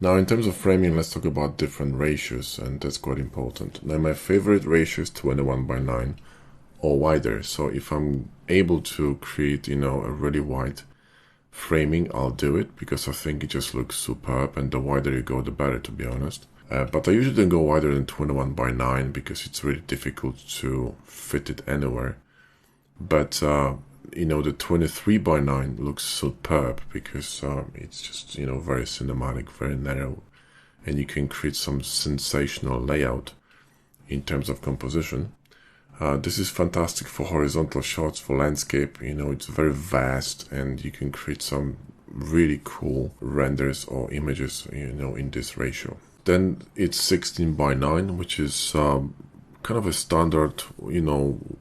Now, in terms of framing, let's talk about different ratios, and that's quite important. Now, my favorite ratio is 21 by 9 or wider. So if I'm able to create, a really wide framing, I'll do it because I think it just looks superb, and the wider you go, the better, to be honest. But I usually don't go wider than 21 by 9 because it's really difficult to fit it anywhere. But the 23 by 9 looks superb because it's just very cinematic, very narrow, and you can create some sensational layout in terms of composition. This is fantastic for horizontal shots, for landscape. It's very vast, and you can create some really cool renders or images in this ratio. Then it's 16 by 9, which is kind of a standard,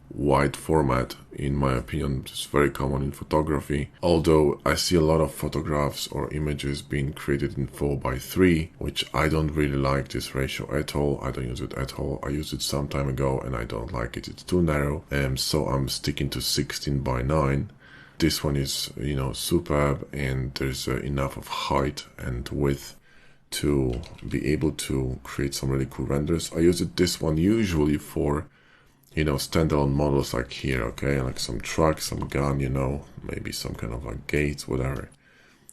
wide format. In my opinion, it's very common in photography. Although I see a lot of photographs or images being created in 4 by 3, which I don't really like this ratio at all. I don't use it at all. I used it some time ago and I don't like it. It's too narrow. So I'm sticking to 16 by 9. This one is, superb, and there's enough of height and width to be able to create some really cool renders. I use this one usually for standalone models like here, okay, like some truck, some gun, maybe some kind of like gates, whatever.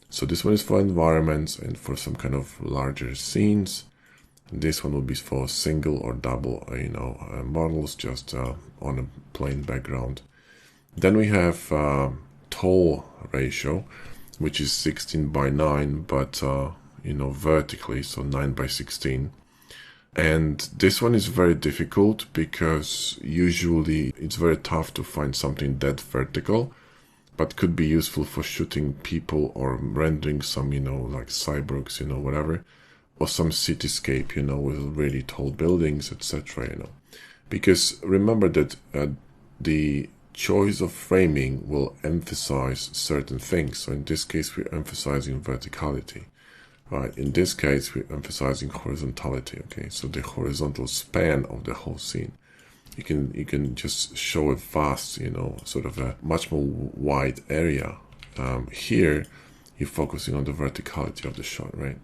So this one is for environments and for some kind of larger scenes. This one will be for single or double models, just on a plain background. Then we have tall ratio, which is 16 by 9, but vertically, so 9 by 16. And this one is very difficult because usually it's very tough to find something that vertical, but could be useful for shooting people or rendering some, like cyborgs, whatever, or some cityscape, with really tall buildings, etc., Because remember that the choice of framing will emphasize certain things. So in this case, we're emphasizing verticality. Right, in this case, we're emphasizing horizontality, okay? So the horizontal span of the whole scene. You can just show a vast, sort of a much more wide area. Here, you're focusing on the verticality of the shot, right?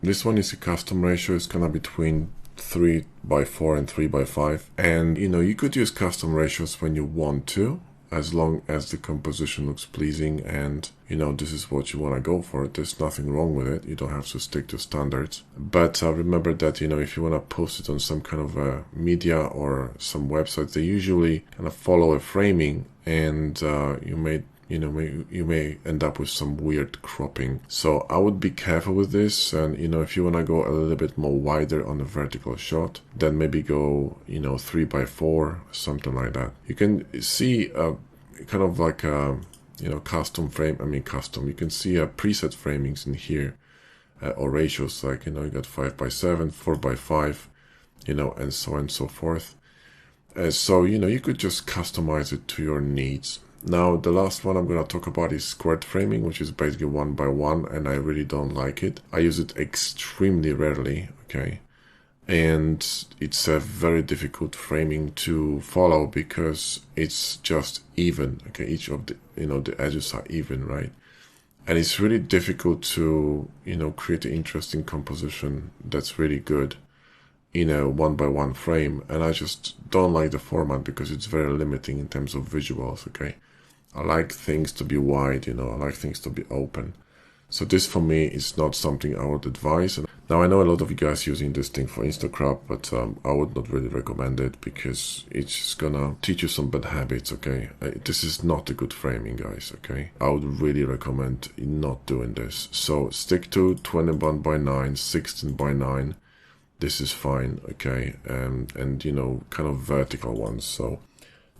This one is a custom ratio. It's kind of between 3 by 4 and 3 by 5. And, you could use custom ratios when you want to, as long as the composition looks pleasing and this is what you want to go for. There's nothing wrong with it. You don't have to stick to standards. But remember that if you want to post it on some kind of media or some websites, they usually kind of follow a framing, and you may end up with some weird cropping. So I would be careful with this. And if you want to go a little bit more wider on a vertical shot, then maybe go 3 by 4, something like that. You can see kind of like custom frame. You can see preset framings in here, or ratios like you got 5 by 7, 4 by 5, and so on and so forth. So you could just customize it to your needs. Now, the last one I'm going to talk about is squared framing, which is basically 1 by 1, and I really don't like it. I use it extremely rarely, okay? And it's a very difficult framing to follow because it's just even, okay? Each of the, the edges are even, right? And it's really difficult to, create an interesting composition that's really good in a 1 by 1 frame. And I just don't like the format because it's very limiting in terms of visuals, okay? I like things to be wide, I like things to be open. So this for me is not something I would advise. Now I know a lot of you guys using this thing for Instacrop, but I would not really recommend it because it's just gonna teach you some bad habits, okay? This is not a good framing, guys, okay? I would really recommend not doing this. So stick to 21 by 9, 16 by 9. This is fine, okay? And kind of vertical ones. So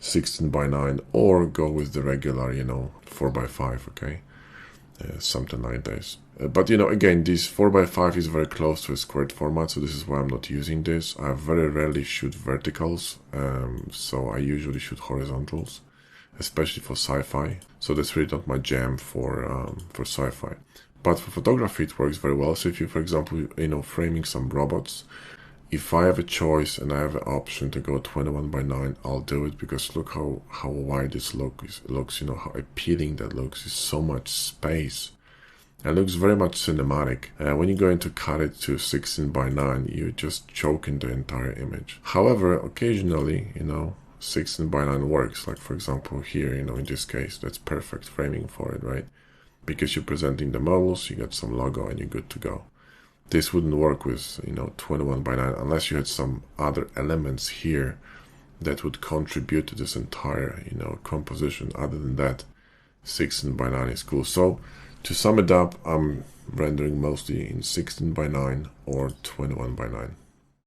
16 by 9, or go with the regular 4 by 5, okay, something like this. But again, this 4 by 5 is very close to a squared format, so this is why I'm not using this. I very rarely shoot verticals, so I usually shoot horizontals, especially for sci-fi. So that's really not my jam for sci-fi. But for photography, it works very well. So if you, for example, framing some robots, if I have a choice and I have an option to go 21 by 9, I'll do it because look how wide this looks, how appealing that looks. It's so much space. It looks very much cinematic. When you're going to cut it to 16 by 9, you just choke in the entire image. However, occasionally, 16 by 9 works. Like for example here, in this case, that's perfect framing for it, right? Because you're presenting the models, you got some logo, and you're good to go. This wouldn't work with, 21 by 9 unless you had some other elements here that would contribute to this entire, composition. Other than that, 16 by 9 is cool. So to sum it up, I'm rendering mostly in 16 by 9 or 21 by 9.